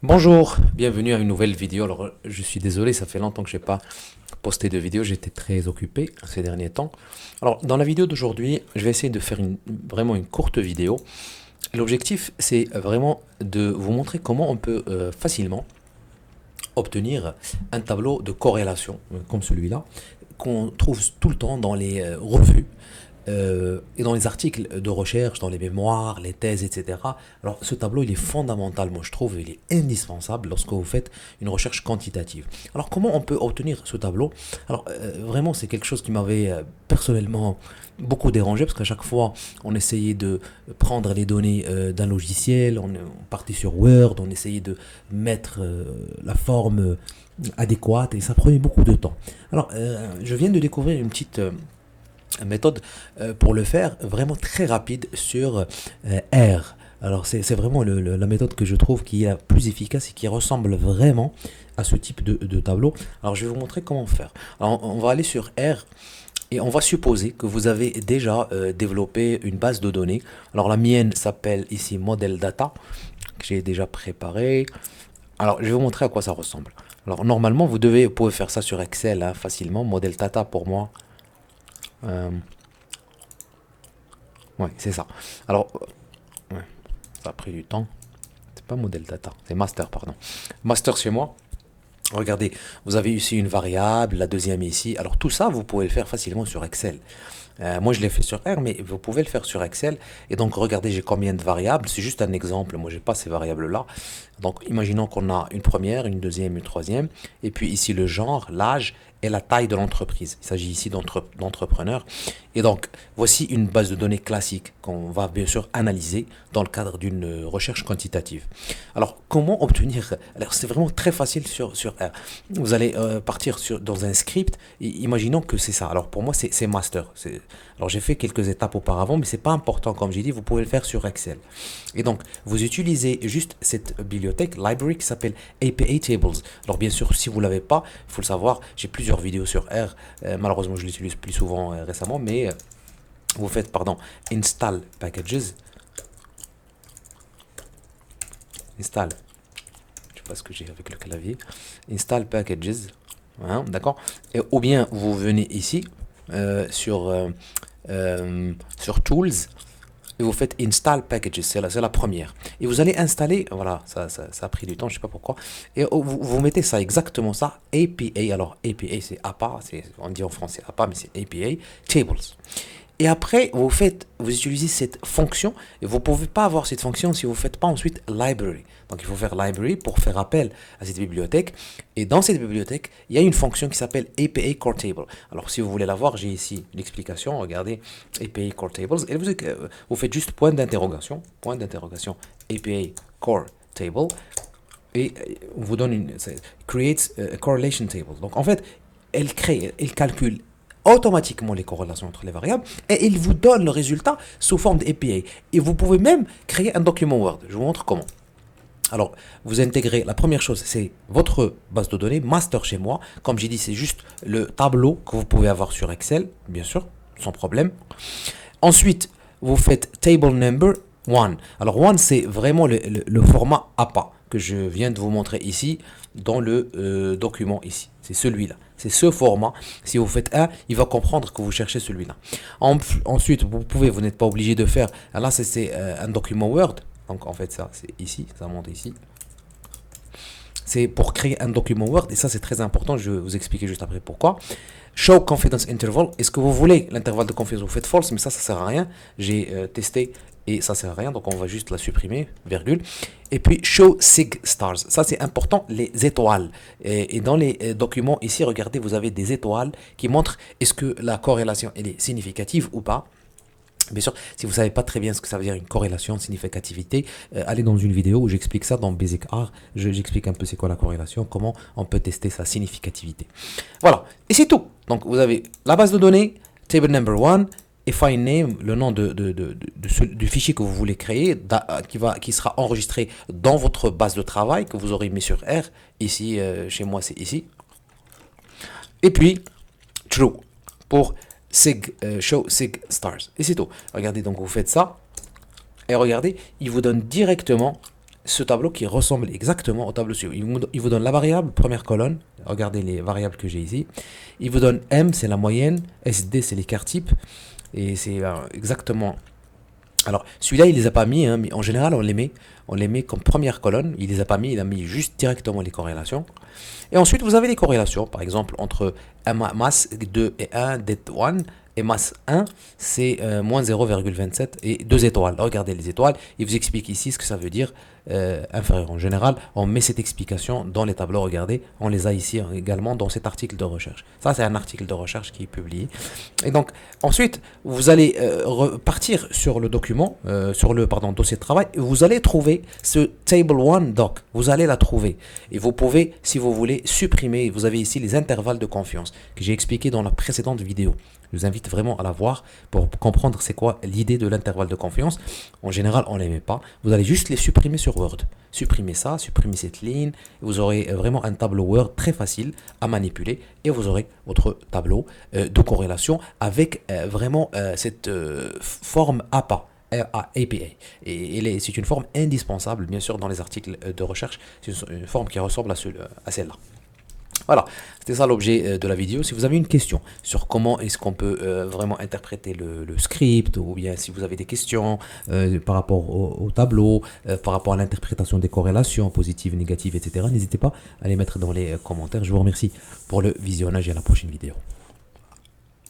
Bonjour, bienvenue à une nouvelle vidéo. Alors, je suis désolé, ça fait longtemps que je n'ai pas posté de vidéo, j'étais très occupé ces derniers temps. Alors, dans la vidéo d'aujourd'hui, je vais essayer de faire vraiment une courte vidéo. L'objectif, c'est vraiment de vous montrer comment on peut facilement obtenir un tableau de corrélation comme celui-là, qu'on trouve tout le temps dans les revues et dans les articles de recherche, dans les mémoires, les thèses, etc. Alors ce tableau, il est fondamental, moi je trouve, il est indispensable lorsque vous faites une recherche quantitative. Alors comment on peut obtenir ce tableau? Alors vraiment, c'est quelque chose qui m'avait personnellement beaucoup dérangé, parce qu'à chaque fois, on essayait de prendre les données d'un logiciel, on partait sur Word, on essayait de mettre la forme adéquate, et ça prenait beaucoup de temps. Alors, je viens de découvrir une petite méthode pour le faire vraiment très rapide sur R. Alors c'est vraiment la méthode que je trouve qui est la plus efficace et qui ressemble vraiment à ce type de tableau. Alors je vais vous montrer comment faire. Alors on va aller sur R et on va supposer que vous avez déjà développé une base de données. Alors la mienne s'appelle ici Model Data, que j'ai déjà préparé. Alors je vais vous montrer à quoi ça ressemble. Alors normalement vous pouvez faire ça sur Excel hein, facilement. Model Data pour moi. Euh, Ouais, c'est ça. Alors, ouais, ça a pris du temps. C'est pas modèle data, c'est master, pardon. Master chez moi. Regardez, vous avez ici une variable, la deuxième ici. Alors tout ça, vous pouvez le faire facilement sur Excel. Moi, je l'ai fait sur R, mais vous pouvez le faire sur Excel. Et donc, regardez, j'ai combien de variables. C'est juste un exemple. Moi, j'ai pas ces variables-là. Donc, imaginons qu'on a une première, une deuxième, une troisième. Et puis ici, le genre, l'âge et la taille de l'entreprise. Il s'agit ici d'entrepreneurs. Et donc, voici une base de données classique qu'on va bien sûr analyser dans le cadre d'une recherche quantitative. Alors, comment obtenir... Alors, c'est vraiment très facile sur R. Vous allez partir dans un script. Et imaginons que c'est ça. Alors, pour moi, c'est master. Alors, j'ai fait quelques étapes auparavant, mais c'est pas important. Comme j'ai dit, vous pouvez le faire sur Excel. Et donc, vous utilisez juste cette bibliothèque, library, qui s'appelle APA Tables. Alors, bien sûr, si vous l'avez pas, il faut le savoir, j'ai plusieurs vidéos sur R. Malheureusement, je l'utilise plus souvent récemment, mais vous faites, pardon, install packages. Install. Je sais pas ce que j'ai avec le clavier. Install packages. Hein, d'accord. Ou bien vous venez ici sur Tools et vous faites Install Packages, c'est la première. Et vous allez installer, voilà, ça a pris du temps, je sais pas pourquoi. Et vous mettez ça, exactement ça, APA. Alors APA c'est APA, on dit en français APA, mais c'est APA, Tables. Et après, vous utilisez cette fonction, et vous ne pouvez pas avoir cette fonction si vous ne faites pas ensuite library. Donc il faut faire library pour faire appel à cette bibliothèque. Et dans cette bibliothèque, il y a une fonction qui s'appelle APA Core Table. Alors si vous voulez la voir, j'ai ici l'explication. Regardez, APA Core Tables. Et vous faites juste point d'interrogation, APA Core Table. Et on vous donne creates a correlation table. Donc en fait, elle calcule automatiquement les corrélations entre les variables et il vous donne le résultat sous forme d'APA. Et vous pouvez même créer un document Word. Je vous montre comment. Alors, vous intégrez, la première chose, c'est votre base de données, master chez moi. Comme j'ai dit, c'est juste le tableau que vous pouvez avoir sur Excel, bien sûr, sans problème. Ensuite, vous faites table number 1. Alors, 1, c'est vraiment le format APA que je viens de vous montrer ici dans le document ici. C'est celui-là. C'est ce format. Si vous faites 1, il va comprendre que vous cherchez celui-là. Ensuite, vous n'êtes pas obligé de faire. Là, c'est un document Word. Donc, en fait, ça, c'est ici. Ça monte ici. C'est pour créer un document Word. Et ça, c'est très important. Je vais vous expliquer juste après pourquoi. Show confidence interval. Est-ce que vous voulez l'intervalle de confiance? Vous faites false, mais ça sert à rien. J'ai testé et ça sert à rien. Donc, on va juste la supprimer, virgule. Et puis, show sig stars. Ça, c'est important, les étoiles. Et dans les documents, ici, regardez, vous avez des étoiles qui montrent est-ce que la corrélation, elle est significative ou pas. Bien sûr, si vous ne savez pas très bien ce que ça veut dire une corrélation, significativité, allez dans une vidéo où j'explique ça dans Basic R. J'explique un peu c'est quoi la corrélation, comment on peut tester sa significativité. Voilà, et c'est tout. Donc vous avez la base de données, table number 1, et file name, le nom du fichier que vous voulez créer, qui sera enregistré dans votre base de travail que vous aurez mis sur R. Ici, chez moi, c'est ici. Et puis, true, pour show sig stars. Et c'est tout. Regardez, donc vous faites ça. Et regardez, il vous donne directement ce tableau qui ressemble exactement au tableau suivant. Il vous donne la variable, première colonne. Regardez les variables que j'ai ici. Il vous donne M, c'est la moyenne. SD, c'est l'écart type. Et c'est exactement... Alors, celui-là, il les a pas mis, hein, mais en général, on les met comme première colonne. Il les a pas mis, il a mis juste directement les corrélations. Et ensuite, vous avez les corrélations, par exemple, entre masse 2 et 1, det 1, et masse 1, c'est moins 0,27 et 2 étoiles. Regardez les étoiles, il vous explique ici ce que ça veut dire inférieur. En général, on met cette explication dans les tableaux, regardez, on les a ici également dans cet article de recherche. Ça, c'est un article de recherche qui est publié. Et donc, ensuite, vous allez repartir sur le document, sur le dossier de travail, et vous allez trouver ce Table 1 Doc. Vous allez la trouver. Et vous pouvez, si vous voulez, supprimer. Vous avez ici les intervalles de confiance que j'ai expliqué dans la précédente vidéo. Je vous invite vraiment à la voir pour comprendre c'est quoi l'idée de l'intervalle de confiance. En général, on ne les met pas. Vous allez juste les supprimer sur Word. Supprimez ça, supprimez cette ligne. Vous aurez vraiment un tableau Word très facile à manipuler. Et vous aurez votre tableau de corrélation avec vraiment cette forme APA. APA. Et c'est une forme indispensable, bien sûr, dans les articles de recherche. C'est une forme qui ressemble à celle-là. Voilà, c'était ça l'objet de la vidéo. Si vous avez une question sur comment est-ce qu'on peut vraiment interpréter le script, ou bien si vous avez des questions par rapport au tableau, par rapport à l'interprétation des corrélations positives, négatives, etc., n'hésitez pas à les mettre dans les commentaires. Je vous remercie pour le visionnage et à la prochaine vidéo.